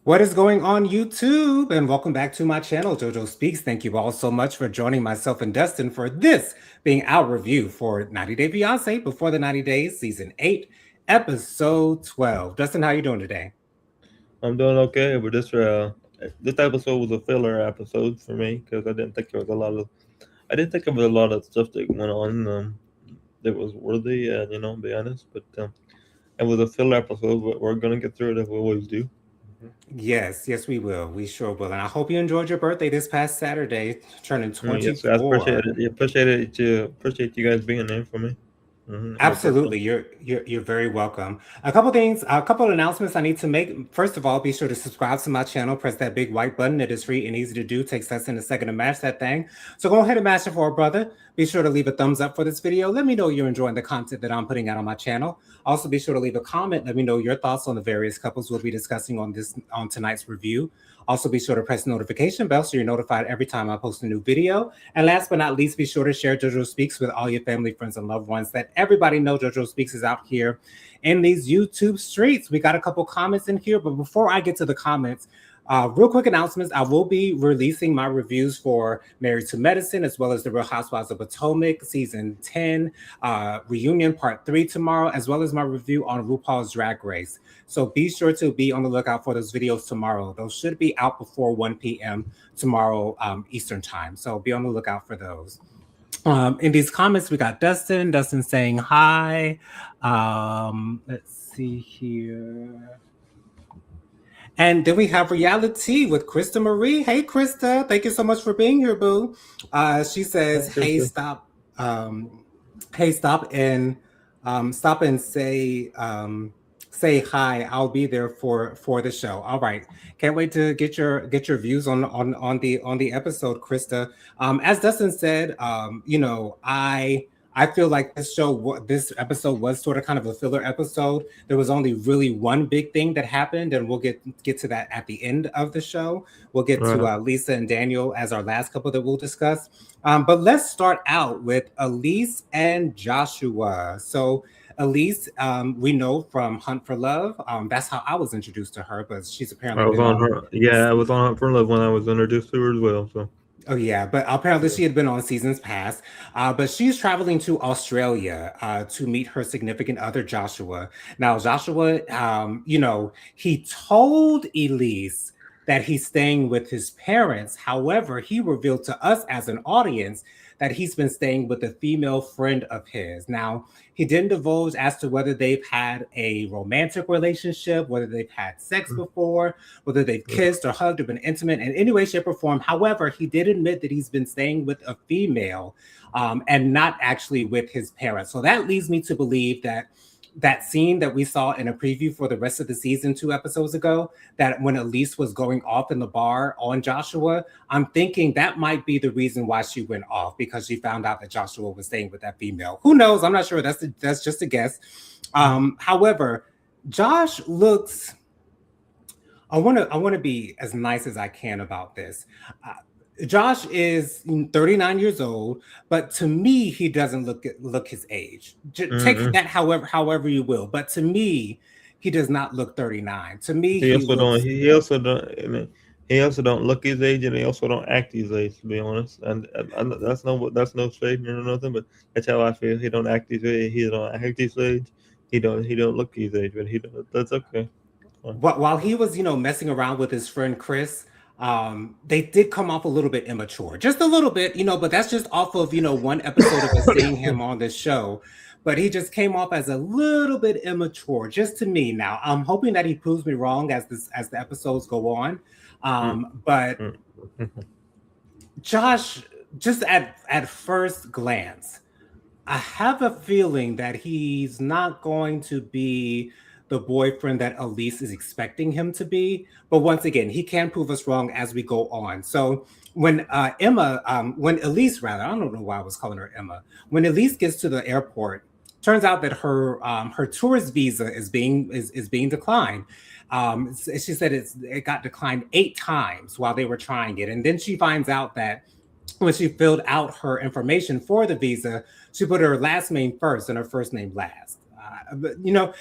What is going on YouTube? And welcome back to my channel, JoJo Speaks. Thank you all so much for joining myself and Dustin for this being our review for 90 Day Fiance Before the 90 Days, Season 8, Episode 12. Dustin, how you doing today? I'm doing okay, but this episode was a filler episode for me because I didn't think there was a lot of stuff that went on that was worthy, be honest. But it was a filler episode, but we're gonna get through it as we always do. Yes, we will. We sure will. And I hope you enjoyed your birthday this past Saturday, turning Yes, guys, appreciate 24. it. Appreciate you guys being there for me. My birthday. Absolutely. You're very welcome. A couple of announcements I need to make. First of all, be sure to subscribe to my channel. Press that big white button. It is free and easy to do. Takes less than a second to mash that thing. So go ahead and mash it for a brother. Be sure to leave a thumbs up for this video. Let me know you're enjoying the content that I'm putting out on my channel. Also, be sure to leave a comment. Let me know your thoughts on the various couples we'll be discussing on tonight's review. Also, be sure to press the notification bell so you're notified every time I post a new video. And last but not least, be sure to share JoJo Speaks with all your family, friends, and loved ones. Let everybody know JoJo Speaks is out here in these YouTube streets. We got a couple comments in here, but before I get to the comments, real quick announcements. I will be releasing my reviews for Married to Medicine as well as The Real Housewives of Potomac Season 10 Reunion Part 3 tomorrow, as well as my review on RuPaul's Drag Race. So be sure to be on the lookout for those videos tomorrow. Those should be out before 1 p.m. tomorrow Eastern Time. So be on the lookout for those. In these comments, we got Dustin. Dustin saying hi. Let's see here. And then we have Reality with Krista Marie. Hey, Krista. Thank you so much for being here, boo. She says, Hi, Krista. hey, stop and say hi. I'll be there for the show. All right. Can't wait to get your views on the episode, Krista. As Dustin said, I feel like this episode was sort of kind of a filler episode. There was only really one big thing that happened, and we'll get to that at the end of the show. We'll get to Right. Lisa and Daniel as our last couple that we'll discuss. But let's start out with Elise and Joshua. So Elise, we know from Hunt for Love. That's how I was introduced to her, but she's I apparently was been on on. her. Yeah, I was on her for love when I was introduced to her as well. So Oh yeah, but apparently yeah. she had been on seasons past. But she's traveling to Australia to meet her significant other, Joshua. Now, Joshua, he told Elise that he's staying with his parents. However, he revealed to us as an audience that he's been staying with a female friend of his. Now, he didn't divulge as to whether they've had a romantic relationship, whether they've had sex before, whether they've kissed or hugged or been intimate in any way, shape, or form. However, he did admit that he's been staying with a female and not actually with his parents. So that leads me to believe that that scene that we saw in a preview for the rest of the season 2 episodes ago, that when Elise was going off in the bar on Joshua, I'm thinking that might be the reason why she went off, because she found out that Joshua was staying with that female. Who knows? I'm not sure. That's just a guess. However, Josh looks. I want to be as nice as I can about this. Josh is 39 years old, but to me, he doesn't look his age. Take Mm-hmm. that however you will, but to me, he does not look 39. To me, He he also don't. looks. He also don't. I mean, he also don't look his age, and he also don't act his age. To be honest, and that's no shade or nothing, but that's how I feel. He don't act his age. He don't act his age. He don't look his age, but he don't. That's okay. Fine. While he was, messing around with his friend Chris, they did come off a little bit immature, just a little bit, but that's just off of, one episode of us seeing him on this show. But he just came off as a little bit immature, just to me. Now, I'm hoping that he proves me wrong as the episodes go on. Mm, But mm, Josh, just at first glance, I have a feeling that he's not going to be the boyfriend that Elise is expecting him to be. But once again, he can prove us wrong as we go on. So when Elise, rather, I don't know why I was calling her Emma. When Elise gets to the airport, turns out that her tourist visa is being declined. She said it got declined 8 times while they were trying it, and then she finds out that when she filled out her information for the visa, she put her last name first and her first name last. But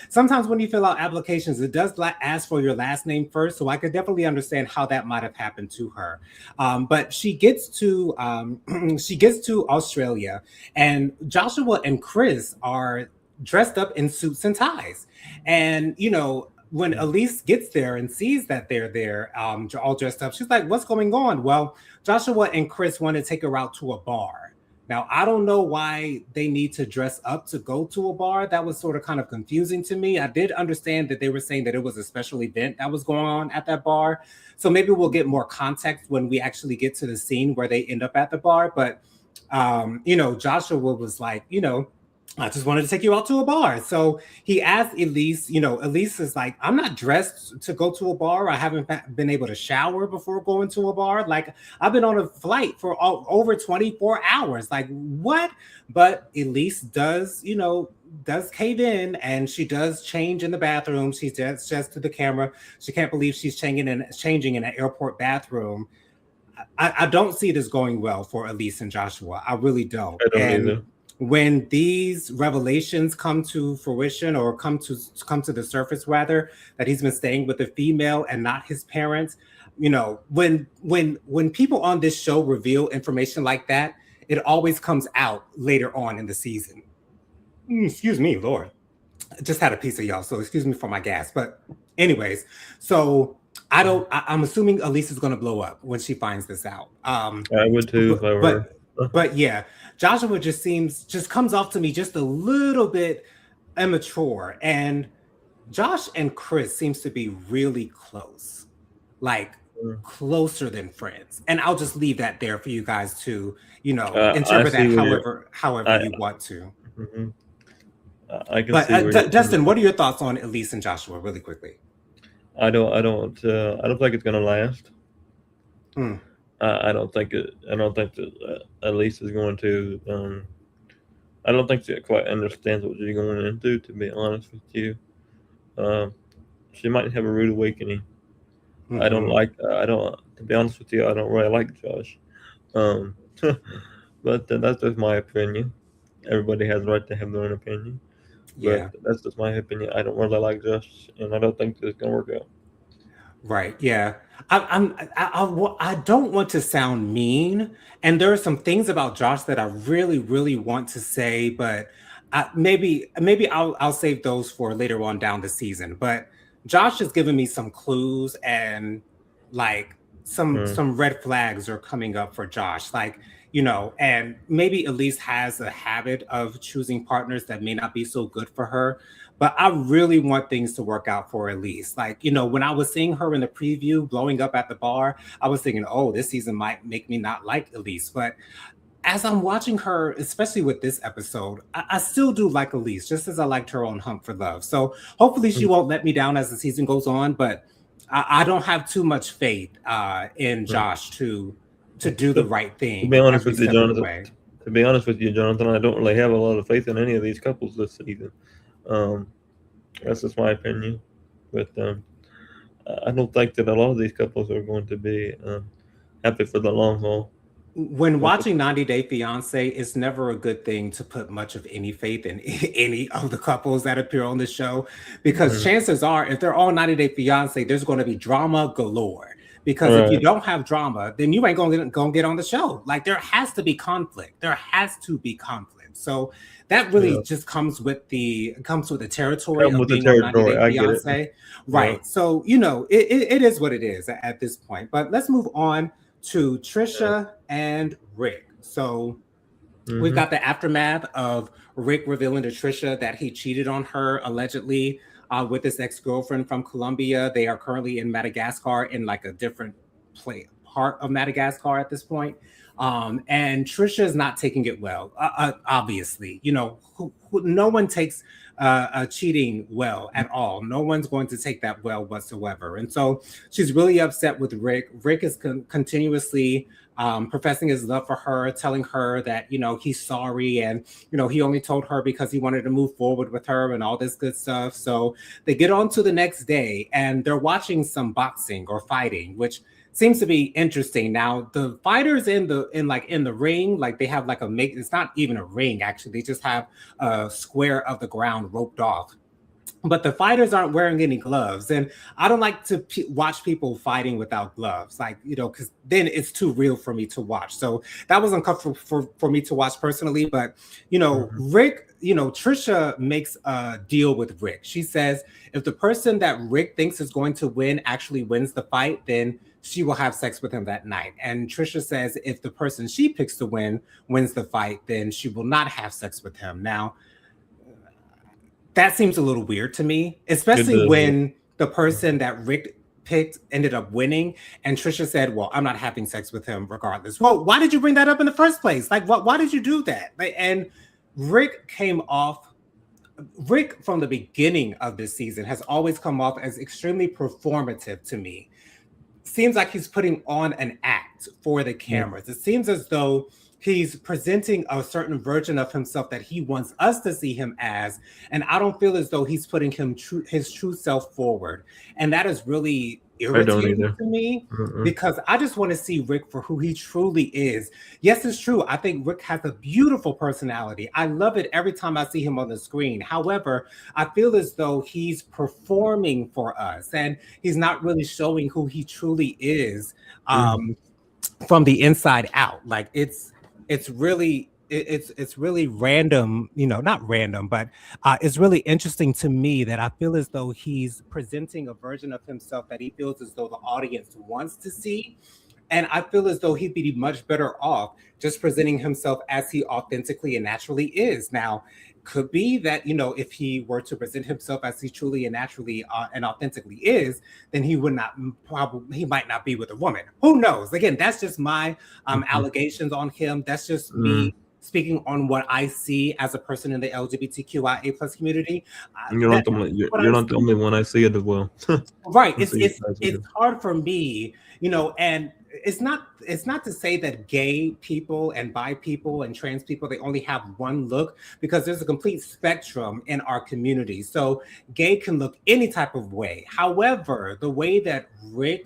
sometimes when you fill out applications, it does ask for your last name first, so I could definitely understand how that might have happened to her. But she gets to she gets to Australia, and Joshua and Chris are dressed up in suits and ties, and when Elise gets there and sees that they're there, all dressed up, she's like, "What's going on?" Well, Joshua and Chris want to take her out to a bar. Now, I don't know why they need to dress up to go to a bar. That was sort of kind of confusing to me. I did understand that they were saying that it was a special event that was going on at that bar. So maybe we'll get more context when we actually get to the scene where they end up at the bar. But, Joshua was like, I just wanted to take you out to a bar. So he asked Elise, Elise is like, I'm not dressed to go to a bar. I haven't been able to shower before going to a bar. Like, I've been on a flight for over 24 hours. Like, what? But Elise does cave in, and she does change in the bathroom. She says to the camera, she can't believe she's changing in an airport bathroom. I don't see this going well for Elise and Joshua. I really don't. I don't either. When these revelations come to fruition, or come to the surface rather, that he's been staying with a female and not his parents, when people on this show reveal information like that, it always comes out later on in the season. Excuse me, Lord. I just had a piece of y'all, so excuse me for my gas. But anyways, so I'm assuming Elise is going to blow up when she finds this out. I would too if I were. But yeah, Joshua just comes off to me just a little bit immature, and Josh and Chris seems to be really close, like closer than friends. And I'll just leave that there for you guys to, interpret that however you want to. Mm-hmm. I can but see Dustin, what are your thoughts on Elise and Joshua, really quickly? I don't think it's gonna last. I don't think that Elise is going to. I don't think she quite understands what she's going into. To be honest with you, she might have a rude awakening. Mm-hmm. To be honest with you, I don't really like Josh. But that's just my opinion. Everybody has the right to have their own opinion. Yeah, but that's just my opinion. I don't really like Josh, and I don't think it's gonna work out. Right. Yeah. I don't want to sound mean, and there are some things about Josh that I really, really want to say, but maybe I'll save those for later on down the season. But Josh has given me some clues, and like some red flags are coming up for Josh. Like, and maybe Elise has a habit of choosing partners that may not be so good for her. But I really want things to work out for Elise. Like, when I was seeing her in the preview blowing up at the bar, I was thinking, oh, this season might make me not like Elise. But as I'm watching her, especially with this episode, I still do like Elise, just as I liked her on Hunt for Love. So hopefully she won't let me down as the season goes on. But I don't have too much faith in Josh to do the right thing. To be honest with you, Jonathan, I don't really have a lot of faith in any of these couples this season. That's just my opinion. But I don't think that a lot of these couples are going to be happy for the long haul. When watching 90 Day Fiance, it's never a good thing to put much of any faith in any of the couples that appear on the show, because chances are, if they're all 90 Day Fiance, there's going to be drama galore. Because if you don't have drama, then you ain't gonna get on the show. Like, there has to be conflict. There has to be conflict. So that really just comes with the territory of being on 90 Day Fiance. Right. Yeah. So, it is what it is at this point. But let's move on to Trisha and Rick. So we've got the aftermath of Rick revealing to Trisha that he cheated on her allegedly with his ex-girlfriend from Colombia. They are currently in Madagascar, in like a different part of Madagascar at this point. And Trisha is not taking it well. Obviously, no one takes cheating well at all. No one's going to take that well whatsoever. And so she's really upset with Rick. Rick is continuously professing his love for her, telling her that, he's sorry. And, he only told her because he wanted to move forward with her and all this good stuff. So they get on to the next day, and they're watching some boxing or fighting, which seems to be interesting. Now the fighters in the ring, like they have like it's not even a ring actually. They just have a square of the ground roped off, but the fighters aren't wearing any gloves, and I don't like to watch people fighting without gloves, like, because then it's too real for me to watch. So that was uncomfortable for me to watch personally. But Mhm. Rick, Trisha makes a deal with Rick. She says if the person that Rick thinks is going to win actually wins the fight, then she will have sex with him that night. And Trisha says if the person she picks to win wins the fight, then she will not have sex with him. Now that seems a little weird to me, It especially does. when the person that Rick picked ended up winning, and Trisha said, "Well, I'm not having sex with him regardless." Well, why did you bring that up in the first place? Like, what? Why did you do that? Like, and Rick came off. Rick from the beginning of this season has always come off as extremely performative to me. Seems like he's putting on an act for the Yeah. cameras. It seems as though he's presenting a certain version of himself that he wants us to see him as, and I don't feel as though he's putting his true self forward, and that is really I don't irritating either. to me Mm-mm. because I just want to see Rick for who he truly is. Yes, it's true. I think Rick has a beautiful personality. I love it every time I see him on the screen. However, I feel as though he's performing for us, and he's not really showing who he truly is. Mm. From the inside out. Like it's really random, not random, but it's really interesting to me that I feel as though he's presenting a version of himself that he feels as though the audience wants to see, and I feel as though he'd be much better off just presenting himself as he authentically and naturally is. Now, could be that, if he were to present himself as he truly and naturally and authentically is, then he would not probably, he might not be with a woman. Who knows? Again, that's just my Mhm. allegations on him. That's just Mm. me speaking on what I see as a person in the LGBTQIA plus community. You're That's not the only. You're, what you're I'm not the seeing. only one. I see it as well. Right. I It's see it it's as it's well. hard for me, and it's not to say that gay people and bi people and trans people they only have one look, because there's a complete spectrum in our community. So gay can look any type of way. However, the way that Rick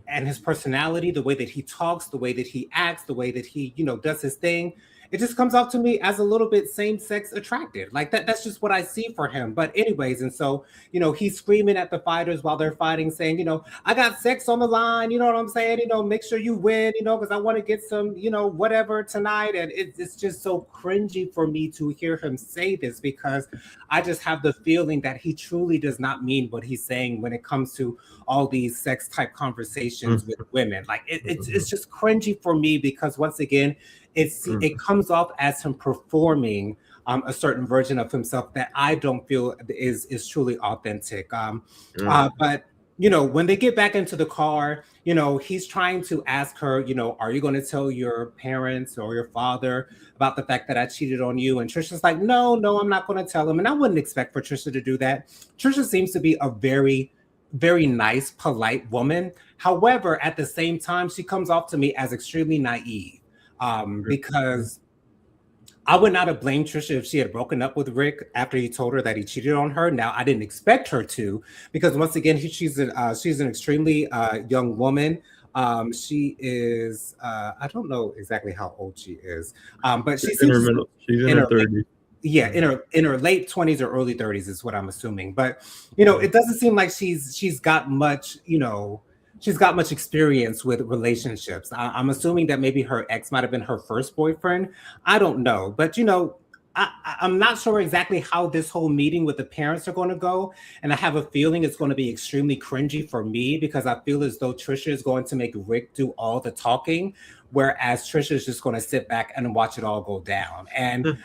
and his personality, the way that he talks, the way that he acts, the way that he, does his thing, it just comes off to me as a little bit same-sex attracted. Like that's just what I see for him. But anyways, and so, he's screaming at the fighters while they're fighting, saying, I got sex on the line, you know what I'm saying? Make sure you win, because I want to get some, whatever tonight. And it's just so cringy for me to hear him say this, because I just have the feeling that he truly does not mean what he's saying when it comes to all these sex type conversations with Mm. women. Like it's Mhm. just cringy for me, because once again, it Mm. comes off as him performing a certain version of himself that I don't feel is truly authentic. Mm. But when they get back into the car, he's trying to ask her, are you going to tell your parents or your father about the fact that I cheated on you? And Trisha's like, no, no, I'm not going to tell him. And I wouldn't expect for Trisha to do that. Trisha seems to be a very, very nice, polite woman. However, at the same time, she comes off to me as extremely naive, Mm. because I would not have blamed Trisha if she had broken up with Rick after he told her that he cheated on her. Now, I didn't expect her to, because once again, she's an extremely young woman. She is I don't know exactly how old she is, but she She's in her seems middle. She's in in her her 30s. yeah, Mm. in her late 20s or early 30s is what I'm assuming. But Mm. it doesn't seem like she's got much, she's got much experience with relationships. I'm assuming that maybe her ex might have been her first boyfriend. I don't know, but I'm not sure exactly how this whole meeting with the parents are going to go, and I have a feeling it's going to be extremely cringy for me, because I feel as though Trisha is going to make Rick do all the talking, whereas Trisha is just going to sit back and watch it all go down. And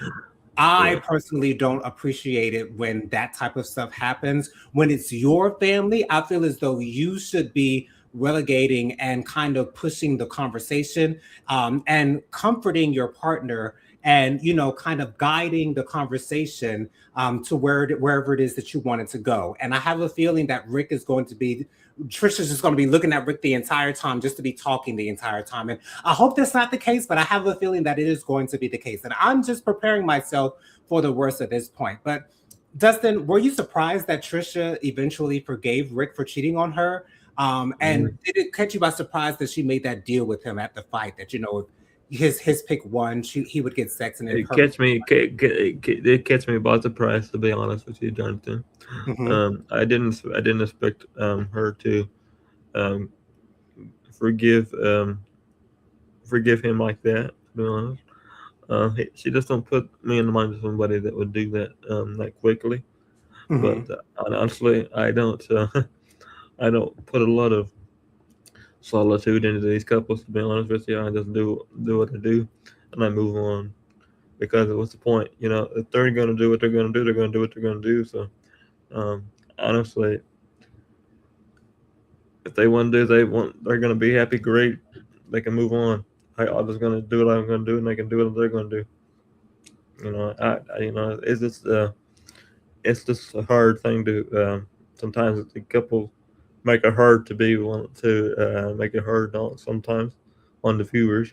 I Yeah. personally don't appreciate it when that type of stuff happens. When it's your family, I feel as though you should be relegating and kind of pushing the conversation, and comforting your partner, and kind of guiding the conversation to wherever it is that you want it to go. And I have a feeling that Trisha's just going to be looking at Rick the entire time, just to be talking the entire time. And I hope that's not the case, but I have a feeling that it is going to be the case. And I'm just preparing myself for the worst at this point. But Dustin, were you surprised that Trisha eventually forgave Rick for cheating on her? And Mhm. did it catch you by surprise that she made that deal with him at the fight that if his pick won, he would get sex, and then It her pick catch me, it catch me by surprise, to be honest with you, Jonathan. won. Hmm. I didn't expect her to um, forgive forgive him like that. To be honest, she just don't put me in the mind of somebody that would do that that quickly. But Hmm. honestly, I don't. I don't put a lot of solitude into these couples. To be honest with you, I just do what I do, and I move on. Because what's the point? You know, if they're going to do what they're going to do, they're going to do what they're going to do. So, um, honestly, if they want to do, they're going to be happy. Great, they can move on. I'm just going to do what I'm going to do, and they can do what they're going to do. You know, it's just a hard thing to. Sometimes the couple make it hard to be one to make it hard on sometimes on the viewers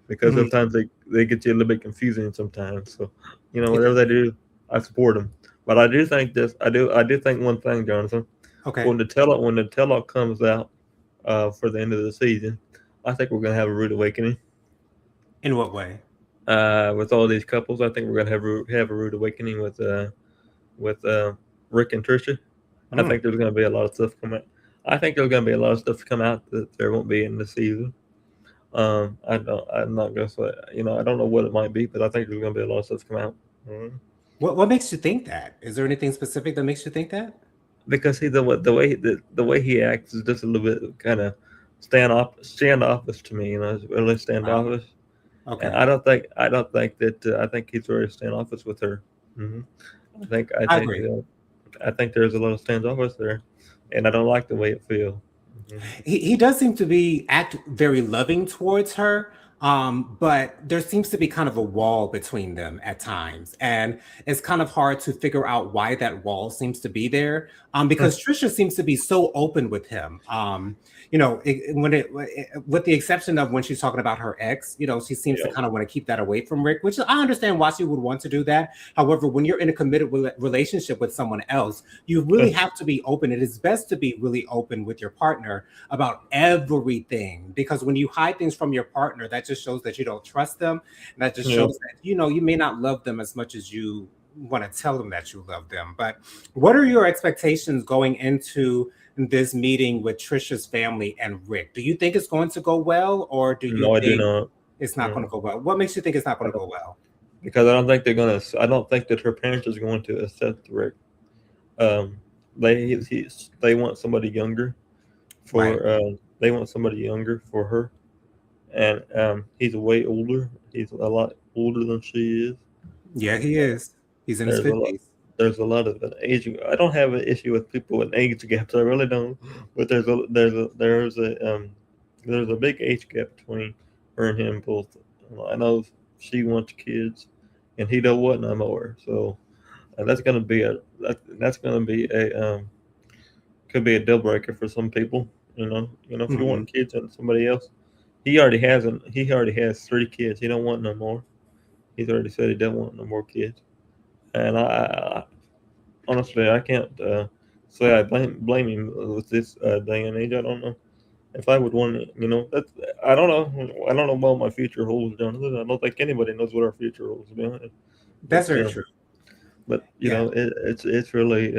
because Hmm. sometimes they get you a little bit confusing sometimes. So, you know, whatever they do, I support them. But I do think this. I do think one thing, Jonathan. Okay. When the tell comes out for the end of the season, I think we're gonna have a rude awakening. In what way? With all these couples, I think we're gonna have a rude awakening with Rick and Trisha. I Mm. think there's gonna be a lot of stuff come out. I think there's gonna be a lot of stuff come out that there won't be in the season. I don't. I'm not gonna say. You know, I don't know what it might be, but I think there's gonna be a lot of stuff come out. Mhm. What makes you think that? Is there anything specific that makes you think that? Because the way he acts is just a little bit kind of standoffish to me. You know, it's really Wow. standoffish, and Okay. I don't think that I think he's very standoffish with her. hmm I I think agree. I think there's a lot of standoffish there, and I don't like the way it feels. hmm He does seem to be act very loving towards her, but there seems to be kind of a wall between them at times, and it's kind of hard to figure out why that wall seems to be there. Because Trisha seems to be so open with him. With the exception of when she's talking about her ex, she seems to Yeah. kind of want to keep that away from Rick, which I understand why she would want to do that. However, when you're in a committed relationship with someone else, you really have to be open. It is best to be really open with your partner about everything, because when you hide things from your partner, that just shows that you don't trust them, and that just Yeah. shows that you may not love them as much as you want to tell them that you love them. But what are your expectations going into this meeting with Trisha's family and Rick? Do you think it's going to go well, or do you No, I do think not. it's not going No. to go well? What makes you think it's not I going to don't, go well? because I don't think they're gonna. I don't think that her parents is going to accept Rick. Um, they want somebody younger Right. for. They want somebody younger for her, and he's way older. He's a lot older than she is. Yeah, he is. He's in his There's a lot. 50s. There's a lot of an age. I don't have an issue with people with age gaps. I really don't. But there's a big age gap between her and him both. I know she wants kids, and he don't want no more. So that's gonna be that's gonna be a could be a deal breaker for some people. If you Hmm. want kids and somebody else, he already has 3 kids. He don't want no more. He's already said he don't want no more kids. And I honestly I can't say I blame him with this day and age. I don't know if I would want it. That's I don't know. I don't know what my future holds, Jonathan. I don't think anybody knows what our future holds, to be honest. But That's very true. Yeah. it's really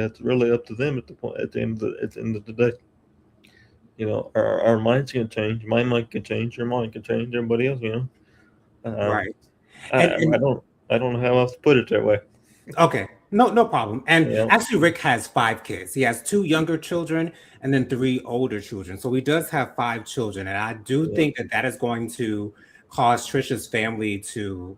up to them at the end of the day. Our minds can change. My mind can change. Your mind can change. Everybody else, Um, Right. I And I don't know how else to put it that way. okay, no problem. And Yeah, actually, Rick has 5 kids. He has two younger children and then three older children. So he does have 5 children, and I do yeah. think that that is going to cause Trisha's family to,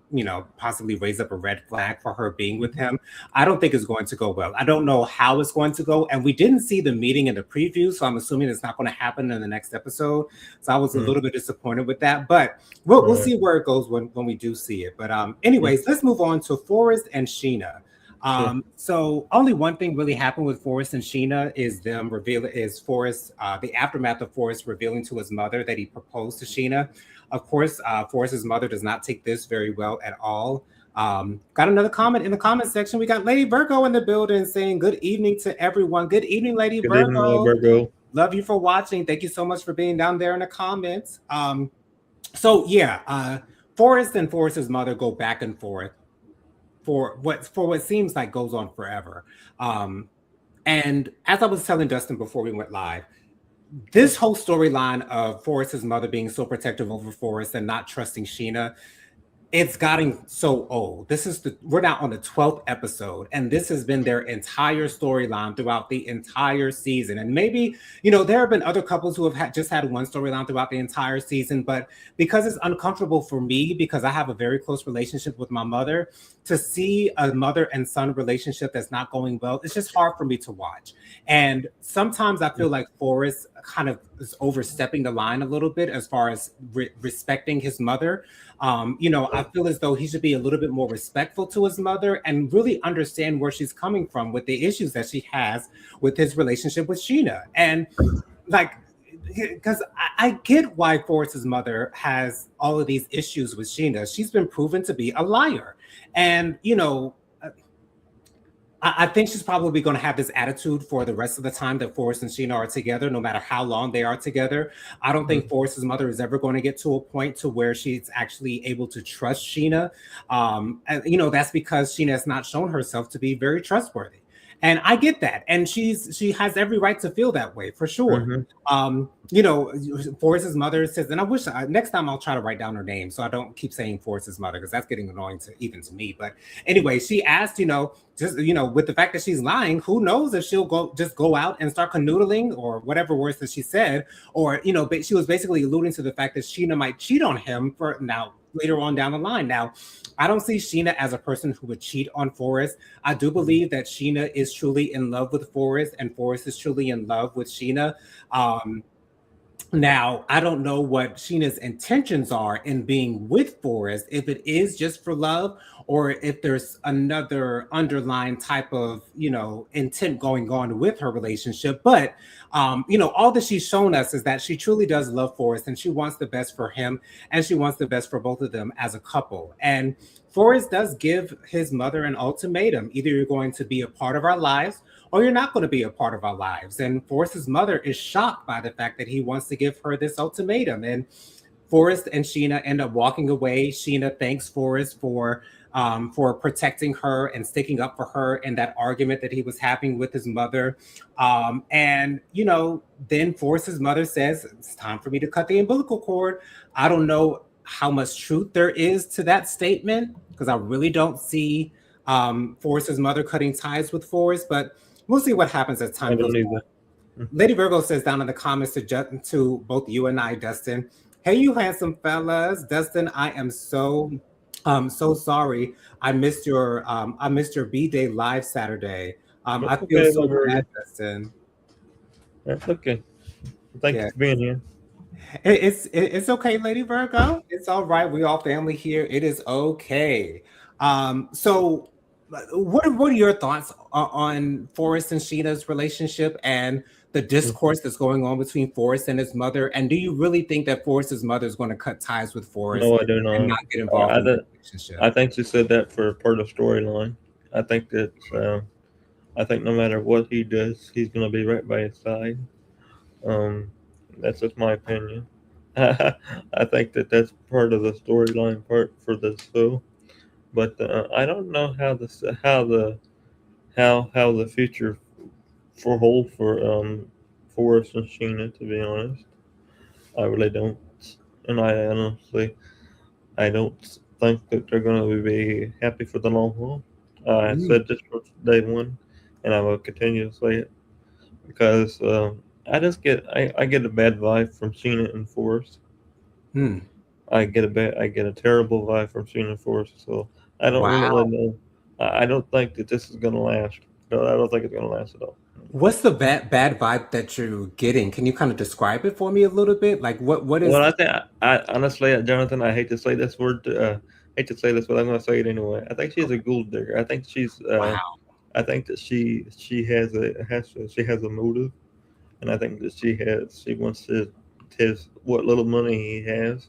possibly raise up a red flag for her being with Mhm. him. I don't think it's going to go well. I don't know how it's going to go, and we didn't see the meeting in the preview, so I'm assuming it's not going to happen in the next episode. So I was a Mm, little bit disappointed with that, but we'll right. see where it goes when we do see it. But Mm, anyways, let's move on to Forrest and Sheena. sure. So only one thing really happened with Forrest and Sheena is Forrest, the aftermath of Forrest revealing to his mother that he proposed to Sheena. Of course, Forrest's mother does not take this very well at all. Got another comment in the comment section. We got Lady Virgo in the building saying good evening to everyone. Good evening, Lady Good evening, Virgo. Virgo. Love you for watching. Thank you so much for being down there in the comments. So yeah, Forrest and Forrest's mother go back and forth for what seems like goes on forever. Um, and as I was telling Dustin before we went live, this whole storyline of Forrest's mother being so protective over Forrest and not trusting Sheena, it's gotten so old. We're now on the 12th episode, and this has been their entire storyline throughout the entire season. And maybe, there have been other couples who have just had one storyline throughout the entire season, but because it's uncomfortable for me, because I have a very close relationship with my mother, to see a mother and son relationship that's not going well, it's just hard for me to watch. And sometimes I feel like Forrest kind of is overstepping the line a little bit as far as respecting his mother. I feel as though he should be a little bit more respectful to his mother and really understand where she's coming from with the issues that she has with his relationship with Sheena. And like, because I get why Forrest's mother has all of these issues with Sheena. She's been proven to be a liar. And, I think she's probably going to have this attitude for the rest of the time that Forrest and Sheena are together, no matter how long they are together. I don't think Forrest's mother is ever going to get to a point to where she's actually able to trust Sheena. That's because Sheena has not shown herself to be very trustworthy. And I get that. And she has every right to feel that way, for sure. Forrest's mother says, and I wish next time I'll try to write down her name so I don't keep saying Forrest's mother, because that's getting annoying even to me. But anyway, she asked, with the fact that she's lying, who knows if she'll go out and start canoodling or whatever words that she said, or she was basically alluding to the fact that Sheena might cheat on him for now later on down the line. Now, I don't see Sheena as a person who would cheat on Forrest. I do believe that Sheena is truly in love with Forrest, and Forrest is truly in love with Sheena. Now, I don't know what Sheena's intentions are in being with Forrest, if it is just for love or if there's another underlying type of, intent going on with her relationship. But, all that she's shown us is that she truly does love Forrest and she wants the best for him and she wants the best for both of them as a couple. And Forrest does give his mother an ultimatum. Either you're going to be a part of our lives or you're not going to be a part of our lives. And Forrest's mother is shocked by the fact that he wants to give her this ultimatum. And Forrest and Sheena end up walking away. Sheena thanks Forrest for protecting her and sticking up for her in that argument that he was having with his mother. Then Forrest's mother says, it's time for me to cut the umbilical cord. I don't know how much truth there is to that statement, because I really don't see Forrest's mother cutting ties with Forrest, but we'll see what happens as time goes on. Lady Virgo says down in the comments to both you and I, Dustin, hey, you handsome fellas. Dustin, I am so sorry. I missed your B-Day live Saturday. I feel so bad, Dustin. That's okay. Thank you for being here. It's okay, Lady Virgo. It's all right. We all family here. It is okay. So what are your thoughts on Forrest and Sheena's relationship and the discourse that's going on between Forrest and his mother? And do you really think that Forrest's mother is going to cut ties with Forrest? No, I do not. And not get involved in the relationship? I think she said that for part of the storyline. I think that I think no matter what he does, he's going to be right by his side. That's just my opinion. I think that that's part of the storyline part for the show. But I don't know how the future for Forrest and Sheena. To be honest, I really don't, and I don't think that they're going to be happy for the long haul. I said this from day one, and I will continue to say it because I get a bad vibe from Sheena and Forrest. I get a terrible vibe from Sheena and Forrest. So I don't really know. I don't think that this is going to last. No, I don't think it's going to last at all. What's the bad vibe that you're getting? Can you kind of describe it for me a little bit? Like what is? Well, I think I honestly, Jonathan, I hate to say this word. Hate to say this, but I'm going to say it anyway. I think she's a gold digger. I think she's. I think that she has a motive, and I think that she wants his what little money he has.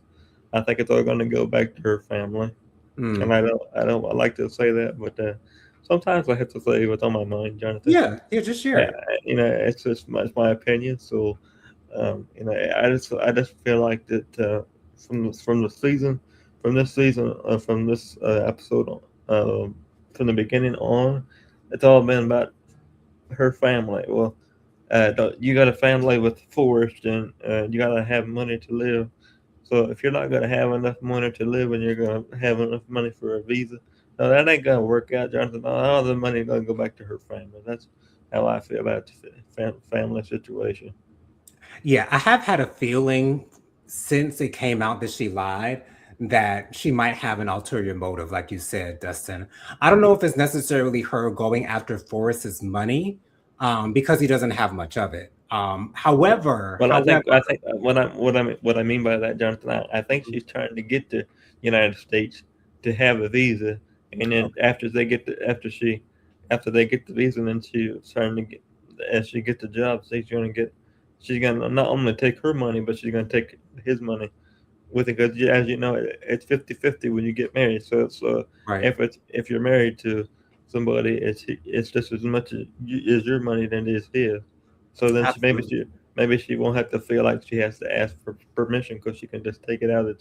I think it's all going to go back to her family, and I like to say that, but sometimes I have to say what's on my mind, Jonathan. Yeah, yeah, just share it. It's just it's my opinion. So, I just feel like that from the season, from this season, from this episode, um, from the beginning on, it's all been about her family. Well, you got a family with Forrest, and you got to have money to live. So if you're not going to have enough money to live, and you're going to have enough money for a visa, no, that ain't going to work out, Jonathan. All the money going to go back to her family. That's how I feel about the family situation. Yeah, I have had a feeling since it came out that she lied that she might have an ulterior motive, like you said, Dustin. I don't know if it's necessarily her going after Forrest's money because he doesn't have much of it. Well, I think However, what I mean by that, Jonathan, I think she's trying to get to United States to have a visa, and then after they get the visa, then she's trying to get as she gets the job, she's gonna not only take her money, but she's gonna take his money with it because as you know, it's 50-50 when you get married. So it's right, if you're married to somebody, it's just as much as your money than it is his. So then absolutely. maybe she won't have to feel like she has to ask for permission because she can just take it out of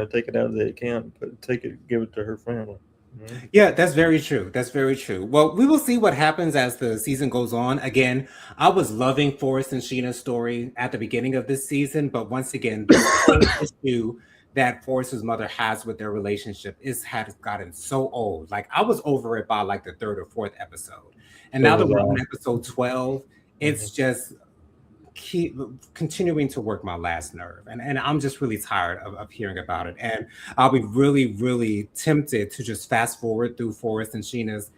take it out of the account, but give it to her family. Mhm. Yeah, that's very true. That's very true. Well, we will see what happens as the season goes on. Again, I was loving Forrest and Sheena's story at the beginning of this season, but once again, this whole issue that Forrest's mother has with their relationship has gotten so old. Like I was over it by like the third or fourth episode, and So now that was we're on I. episode 12, Mhm. it's just keep continuing to work my last nerve, and I'm just really tired of hearing about it, and I'll be really really tempted to just fast forward through Forrest and Sheena's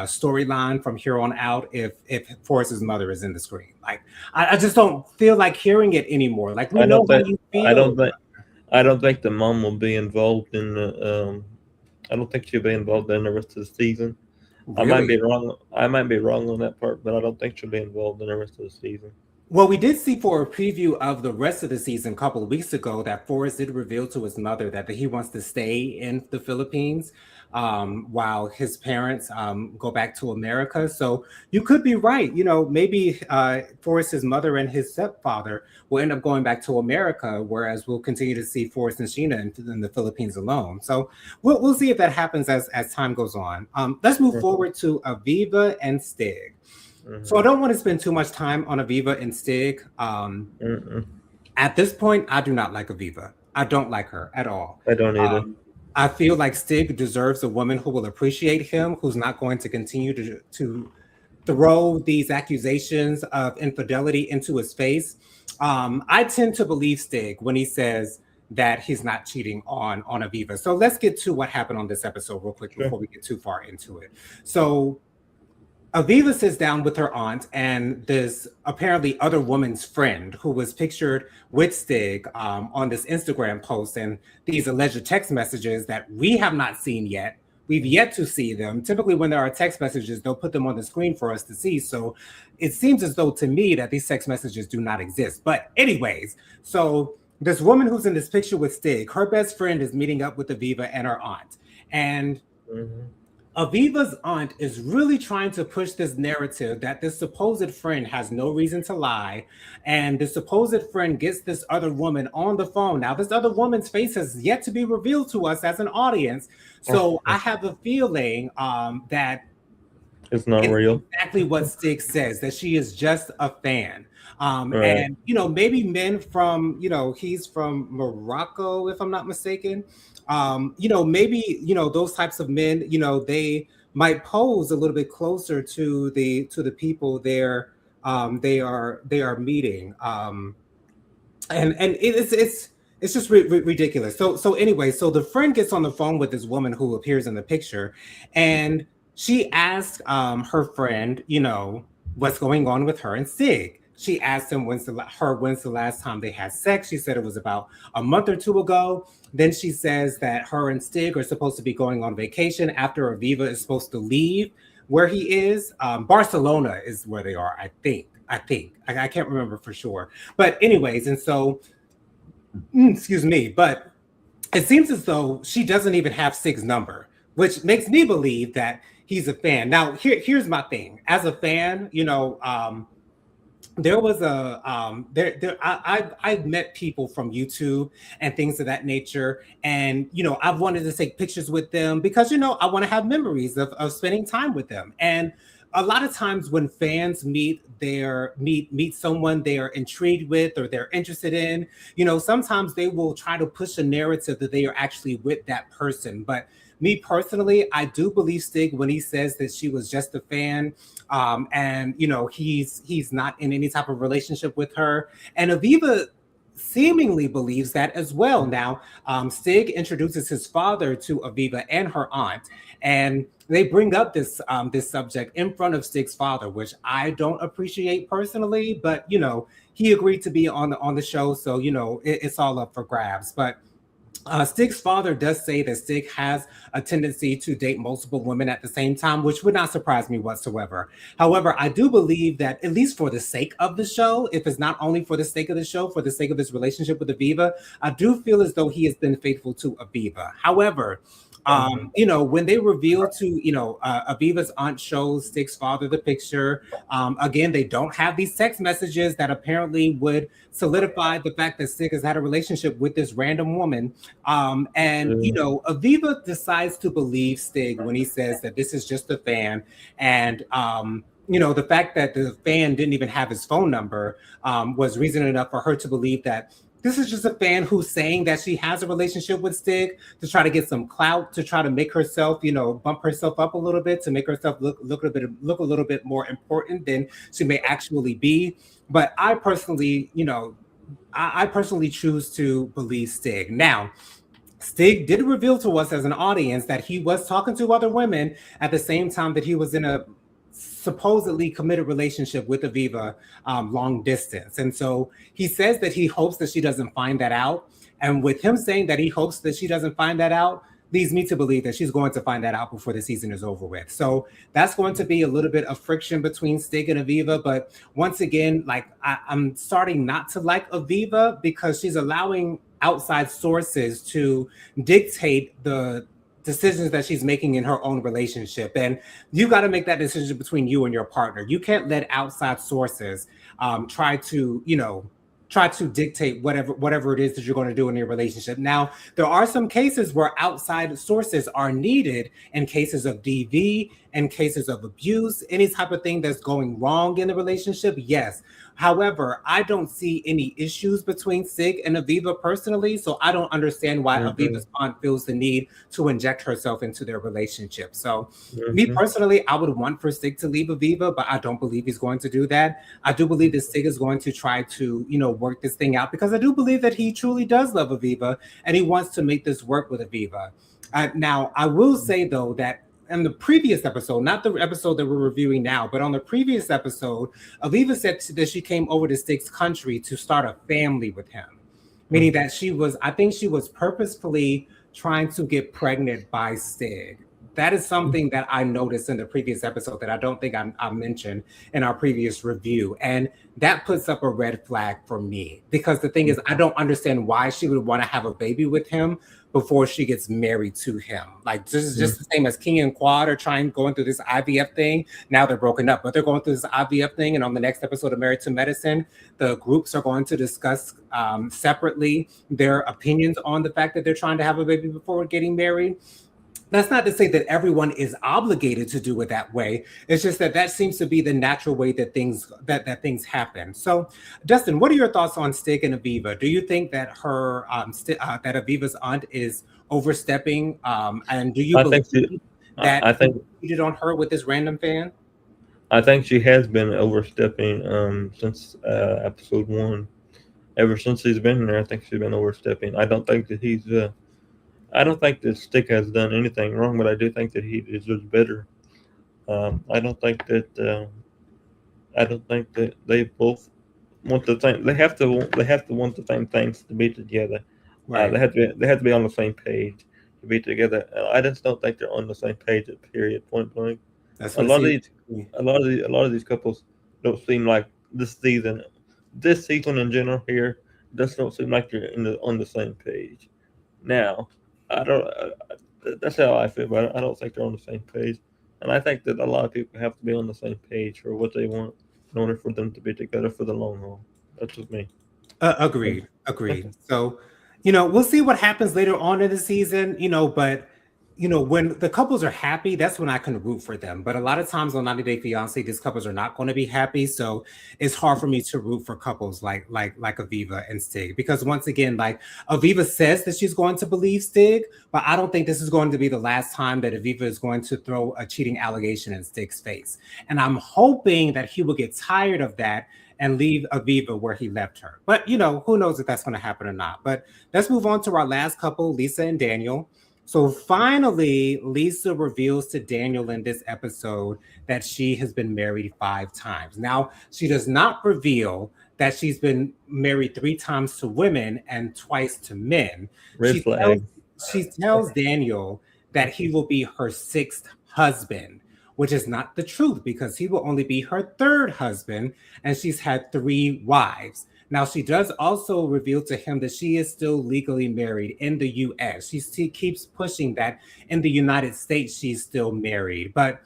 storyline from here on out if Forrest's mother is in the screen. Like I just don't feel like hearing it anymore. Like we I know don't how think you I feel. don't think I don't think the mom will be involved in the. I don't think she'll be involved in the rest of the season. I might be Really. wrong. I might be wrong on that part, but I don't think she'll be involved in the rest of the season. Well, we did see for a preview of the rest of the season a couple of weeks ago that Forrest did reveal to his mother that he wants to stay in the Philippines while his parents go back to America. So you could be right. You know, maybe Forrest's mother and his stepfather will end up going back to America, whereas we'll continue to see Forrest and Sheena in the Philippines alone. So we'll see if that happens as time goes on. Let's move Mhm, forward to Aviva and Stig. So I mhm, don't want to spend too much time on Aviva and Stig. mm-mm. At this point, I do not like Aviva. I don't like her at all. I don't either. I feel like Stig deserves a woman who will appreciate him, who's not going to continue to throw these accusations of infidelity into his face. I tend to believe Stig when he says that he's not cheating on Aviva. So let's get to what happened on this episode real quick Sure. before we get too far into it. So Aviva sits down with her aunt and this apparently other woman's friend who was pictured with Stig on this Instagram post and these alleged text messages that we have not seen yet. We've yet to see them. Typically, when there are text messages, they'll put them on the screen for us to see. So it seems as though to me that these text messages do not exist. But, anyways, so this woman who's in this picture with Stig, her best friend is meeting up with Aviva and her aunt. And Mhm. Aviva's aunt is really trying to push this narrative that this supposed friend has no reason to lie. And the supposed friend gets this other woman on the phone. Now, this other woman's face has yet to be revealed to us as an audience. So I have a feeling that It's not it's real. exactly what Stig says, that she is just a fan. Right. And, you know, maybe men from, you know, he's from Morocco, if I'm not mistaken. You know, maybe, you know, those types of men, you know, they might pose a little bit closer to the people they are meeting. And it's just ridiculous. So anyway, so the friend gets on the phone with this woman who appears in the picture, and she asks her friend, you know, what's going on with her and Sig. She asked him when's the last time they had sex. She said it was about a month or two ago. Then she says that her and Stig are supposed to be going on vacation after Aviva is supposed to leave where he is. Barcelona is where they are, I think. I can't remember for sure. But anyways, and so excuse me, but it seems as though she doesn't even have Sig's number. which makes me believe that he's a fan. Now, here's my thing. As a fan, there was a I've met people from YouTube and things of that nature, and I've wanted to take pictures with them because I want to have memories of spending time with them. And a lot of times when fans meet someone they are intrigued with or they're interested in, sometimes they will try to push a narrative that they are actually with that person. But me personally, I do believe Stig when he says that she was just a fan, and he's not in any type of relationship with her. And Aviva seemingly believes that as well. Now, Stig introduces his father to Aviva and her aunt, and they bring up this subject in front of Stig's father, which I don't appreciate personally. But he agreed to be on the show, so it's all up for grabs. But Stig's father does say that Stig has a tendency to date multiple women at the same time, which would not surprise me whatsoever. However, I do believe that, at least for the sake of the show, if it's not only for the sake of the show, for the sake of his relationship with Aviva, I do feel as though he has been faithful to Aviva. However, when they reveal to, Aviva's aunt shows Stig's father the picture, again, they don't have these text messages that apparently would solidify the fact that Stig has had a relationship with this random woman. And Aviva decides to believe Stig when he says that this is just a fan, and the fact that the fan didn't even have his phone number was reason enough for her to believe that this is just a fan who's saying that she has a relationship with Stig to try to get some clout, to try to make herself, bump herself up a little bit, to make herself look a little bit more important than she may actually be. But I personally, I personally choose to believe Stig. Now, Stig did reveal to us as an audience that he was talking to other women at the same time that he was in a supposedly committed relationship with Aviva, long distance. And so he says that he hopes that she doesn't find that out. And with him saying that he hopes that she doesn't find that out, leads me to believe that she's going to find that out before the season is over with. So that's going to be a little bit of friction between Stig and Aviva. But once again, like I'm starting not to like Aviva because she's allowing outside sources to dictate the decisions that she's making in her own relationship. And you got to make that decision between you and your partner. You can't let outside sources try to dictate whatever it is that you're going to do in your relationship. Now, there are some cases where outside sources are needed in cases of DV, in cases of abuse, any type of thing that's going wrong in the relationship. Yes. However, I don't see any issues between Sig and Aviva personally, so I don't understand why Mhm. Aviva's aunt feels the need to inject herself into their relationship. So, me Mhm. personally, I would want for Sig to leave Aviva, but I don't believe he's going to do that. I do believe that Sig is going to try to, work this thing out because I do believe that he truly does love Aviva and he wants to make this work with Aviva. Now, I will say though that in the previous episode, not the episode that we're reviewing now, but on the previous episode, Aviva said that she came over to Stig's country to start a family with him, meaning Mhm. that I think she was purposefully trying to get pregnant by Stig. That is something that I noticed in the previous episode that I don't think I mentioned in our previous review. And that puts up a red flag for me because the thing is, I don't understand why she would want to have a baby with him before she gets married to him. Like, this is just the same as King and Quad are going through this IVF thing. Now they're broken up, but they're going through this IVF thing. And on the next episode of Married to Medicine, the groups are going to discuss separately their opinions on the fact that they're trying to have a baby before getting married. That's not to say that everyone is obligated to do it that way. It's just that that seems to be the natural way that things happen. So, Dustin, what are your thoughts on Stig and Aviva? Do you think that that Aviva's aunt is overstepping? And do you I think believe she, that I he think cheated on her with this random fan? I think she has been overstepping since episode one. Ever since he's been there, I think she's been overstepping. I don't think that he's. I don't think that Stick has done anything wrong, but I do think that he deserves better. I don't think that. I don't think that they both want the same. They have to. They have to want the same things to be together. Right. They have to. They have to be on the same page to be together. I just don't think they're on the same page. At period. Point blank. That's A what it lot of seems these. to me. A lot of these couples don't seem like this season. This season in general here just don't seem like they're on the same page. Now, I don't. That's how I feel about it. I don't think they're on the same page, and I think that a lot of people have to be on the same page for what they want in order for them to be together for the long haul. That's just me. Agreed. Agreed. So, we'll see what happens later on in the season, but when the couples are happy, that's when I can root for them. But a lot of times on 90 Day Fiance, these couples are not going to be happy. So it's hard for me to root for couples like Aviva and Stig. Because once again, like Aviva says that she's going to believe Stig, but I don't think this is going to be the last time that Aviva is going to throw a cheating allegation in Stig's face. And I'm hoping that he will get tired of that and leave Aviva where he left her. But who knows if that's going to happen or not. But let's move on to our last couple, Lisa and Daniel. So finally, Lisa reveals to Daniel in this episode that she has been married 5 times. Now, she does not reveal that she's been married 3 times to women and twice to men. Red She tells, flag. she tells Daniel that he will be her 6th husband, which is not the truth because he will only be her 3rd husband, and she's had 3 wives. Now, she does also reveal to him that she is still legally married in the US. She keeps pushing that in the United States she's still married. But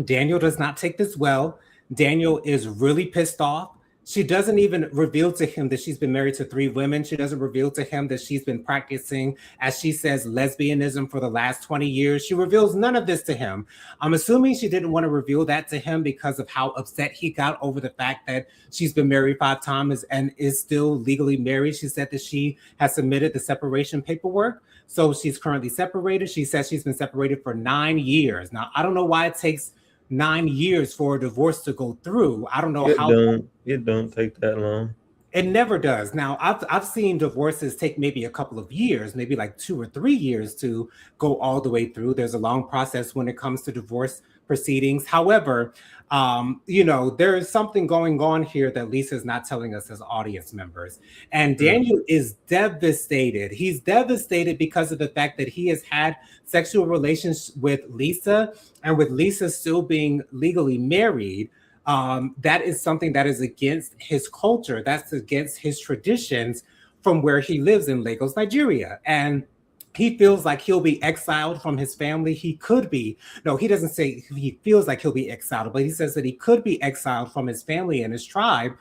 Daniel does not take this well. Daniel is really pissed off. She doesn't even reveal to him that she's been married to 3 women. She doesn't reveal to him that she's been practicing, as she says, lesbianism for the last 20 years. She reveals none of this to him. I'm assuming she didn't want to reveal that to him because of how upset he got over the fact that she's been married 5 times and is still legally married. She said that she has submitted the separation paperwork. So she's currently separated. She says she's been separated for 9 years. Now, I don't know why it takes 9 years for a divorce to go through. I don't know It how. don't. It don't take that long. It never does. Now, I've seen divorces take maybe a couple of years, maybe like 2 or 3 years to go all the way through. There's a long process when it comes to divorce proceedings. However, there is something going on here that Lisa's not telling us as audience members. And Mm. Daniel is devastated. He's devastated because of the fact that he has had sexual relations with Lisa, and with Lisa still being legally married. That is something that is against his culture. That's against his traditions from where he lives in Lagos, Nigeria. And he feels like he'll be exiled from his family. He could be. No, he doesn't say he feels like he'll be exiled, but he says that he could be exiled from his family and his tribe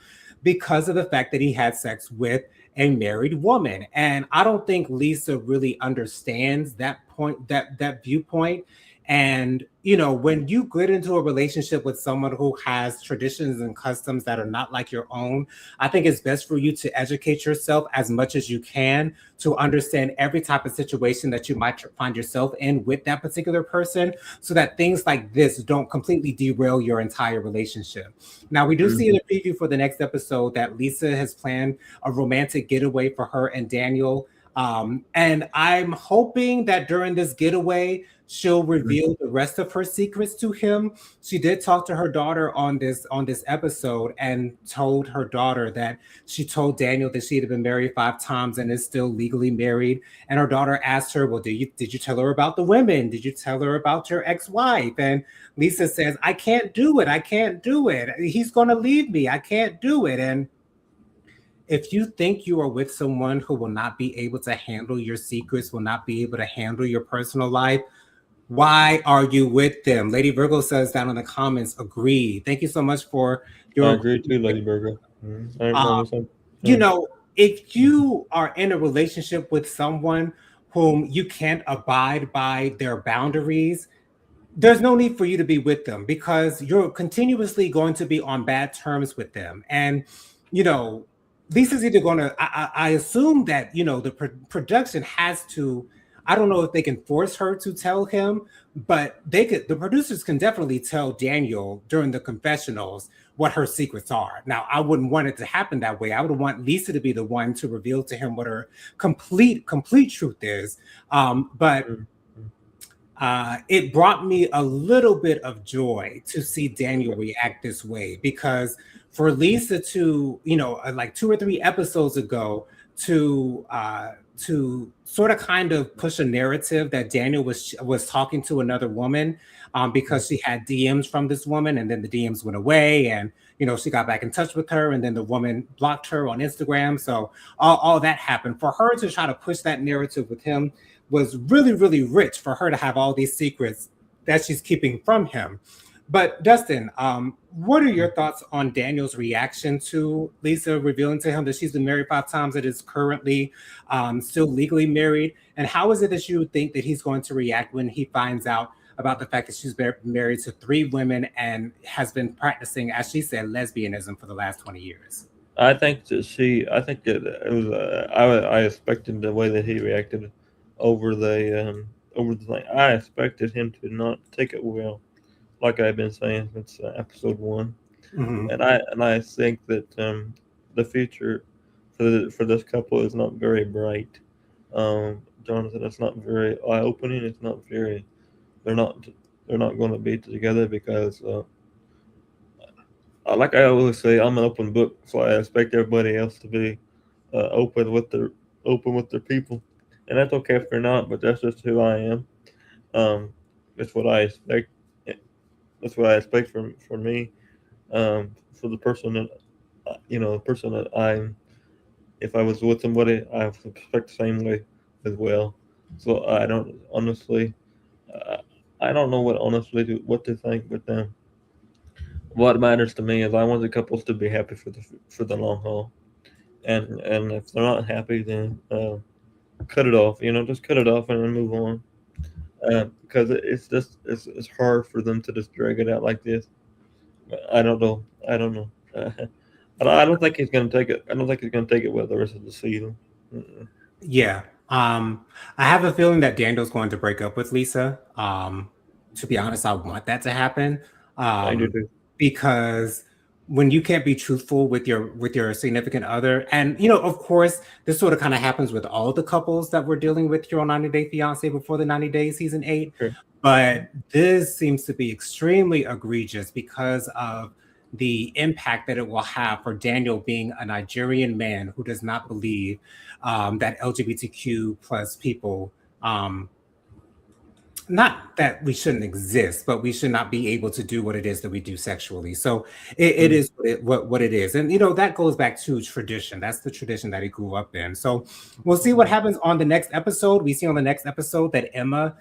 because of the fact that he had sex with a married woman. And I don't think Lisa really understands that point, that viewpoint. And when you get into a relationship with someone who has traditions and customs that are not like your own, I think it's best for you to educate yourself as much as you can to understand every type of situation that you might find yourself in with that particular person, so that things like this don't completely derail your entire relationship. Now, we do see in Mhm. the preview for the next episode that Lisa has planned a romantic getaway for her and Daniel. And I'm hoping that during this getaway, she'll Mhm. reveal the rest of her secrets to him. She did talk to her daughter on this episode and told her daughter that she told Daniel that she had been married 5 times and is still legally married. And her daughter asked her, "Well, did you tell her about the women? Did you tell her about your ex-wife?" And Lisa says, "I can't do it. I can't do it. He's going to leave me. I can't do it." And if you think you are with someone who will not be able to handle your secrets, will not be able to handle your personal life, why are you with them? Lady Virgo says down in the comments, agree. Thank you so much for I your agree too, agreement. Lady Burger. Mhm. I'm Um, on the same. you Yeah. know, if you are in a relationship with someone whom you can't abide by their boundaries, there's no need for you to be with them because you're continuously going to be on bad terms with them. And, you know, Lisa's either going to, I assume that, the production has to, I don't know if they can force her to tell him, but the producers can definitely tell Daniel during the confessionals what her secrets are. Now, I wouldn't want it to happen that way. I would want Lisa to be the one to reveal to him what her complete truth is. But Mhm. it brought me a little bit of joy to see Daniel react this way because for Lisa to, like 2 or 3 episodes ago, to sort of kind of push a narrative that Daniel was talking to another woman because she had DMs from this woman, and then the DMs went away, and she got back in touch with her, and then the woman blocked her on Instagram. So all that happened. For her to try to push that narrative with him, was really, really rich for her to have all these secrets that she's keeping from him. But Dustin, what are your thoughts on Daniel's reaction to Lisa revealing to him that she's been married 5 times and is currently still legally married? And how is it that you think that he's going to react when he finds out about the fact that she's been married to 3 women and has been practicing, as she said, lesbianism for the last 20 years? I think that it was. I expected the way that he reacted over the thing. I expected him to not take it well, like I've been saying since episode one. Mm-hmm. And I think that the future for this couple is not very bright. Jonathan, it's not very eye opening. It's not very. They're not. They're not going to be together because, like I always say, I'm an open book, so I expect everybody else to be open with their people, and that's okay if they're not. But that's just who I am. Um, that's what I expect. That's what I expect from me. For the person that the person that I'm. If I was with somebody, I would expect the same way as well. So I don't honestly. Uh, I don't know what to think, but what matters to me is I want the couples to be happy for the long haul, and if they're not happy, then cut it off. Just cut it off and then move on. Because it's hard for them to just drag it out like this. I don't know. I don't know. I don't think he's gonna take it. I don't think he's gonna take it well the rest of the season. Mm-mm. Yeah. I have a feeling that Daniel's going to break up with Lisa. To be honest, I want that to happen. I do Um, too. because when you can't be truthful with your significant other, and of course, this sort of kind of happens with all the couples that we're dealing with here on 90 Day Fiance before the 90 Days season 8. Sure. But this seems to be extremely egregious because of the impact that it will have for Daniel being a Nigerian man who does not believe that LGBTQ plus people, not that we shouldn't exist, but we should not be able to do what it is that we do sexually. So it Mm. is what it is. And, that goes back to tradition. That's the tradition that he grew up in. So we'll see what happens on the next episode. We see on the next episode that Emma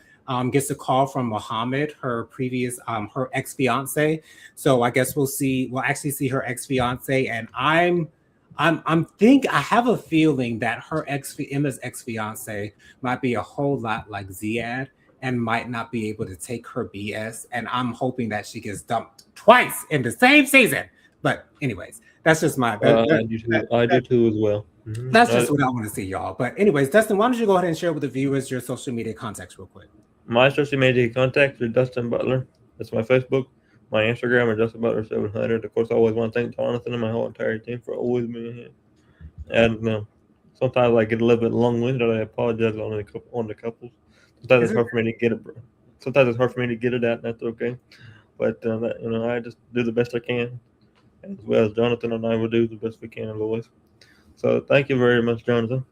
gets a call from Mohammed, her previous, her ex-fiance. So I guess we'll actually see her ex-fiance. And I have a feeling that Emma's ex-fiance might be a whole lot like Ziad and might not be able to take her BS. And I'm hoping that she gets dumped twice in the same season. But anyways, that's just my I do too. I do that- too as well. that's just what I want to see, y'all. But anyways, Dustin, why don't you go ahead and share with the viewers your social media contacts real quick? My social media contacts are Dustin Butler. That's my Facebook. My Instagram is Dustin Butler 700. Of course, I always want to thank Jonathan and my whole entire team for always being here. And sometimes I get a little bit long-winded. I apologize on the couples. Sometimes Is it's it? hard for me to get it. Sometimes it's hard for me to get it out, and that's okay. But I just do the best I can, as well as Jonathan and I will do the best we can as always. So thank you very much, Jonathan.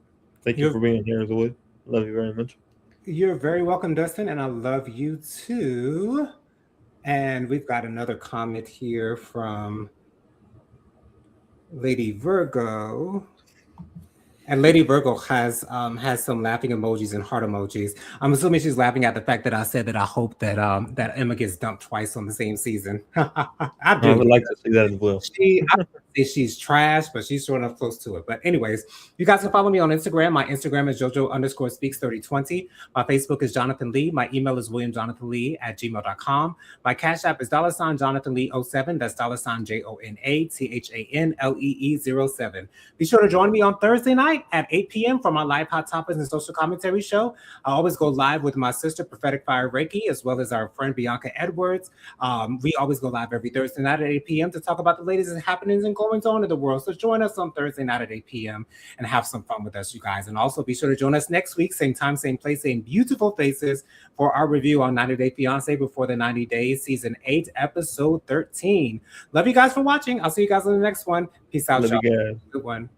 Thank you You're for being here as always. Love you very much. you're very welcome, Dustin, and I love you too. And we've got another comment here from Lady Virgo. And Lady Virgo has some laughing emojis and heart emojis. I'm assuming she's laughing at the fact that I said that I hope that Emma gets dumped twice on the same season. I I do. would like to see that as well. I wouldn't say she's trash, but she's sure enough close to it. But anyways, you guys can follow me on Instagram. My Instagram is JoJo_speaks3020. My Facebook is Jonathan Lee. My email is WilliamJonathanLee@gmail.com. My Cash App is $Jonathan Lee07. That's $JONATHANLEE07. Be sure to join me on Thursday night at 8 p.m. for my live Hot Topics and Social Commentary show. I always go live with my sister, Prophetic Fire Reiki, as well as our friend Bianca Edwards. We always go live every Thursday night at 8 p.m. to talk about the latest happenings and goings on in the world. So join us on Thursday night at 8 p.m. and have some fun with us, you guys. And also be sure to join us next week, same time, same place, same beautiful faces for our review on 90 Day Fiance before the 90 Days, season 8, episode 13. Love you guys for watching. I'll see you guys on the next one. Peace out, Love y'all. you guys. Good one.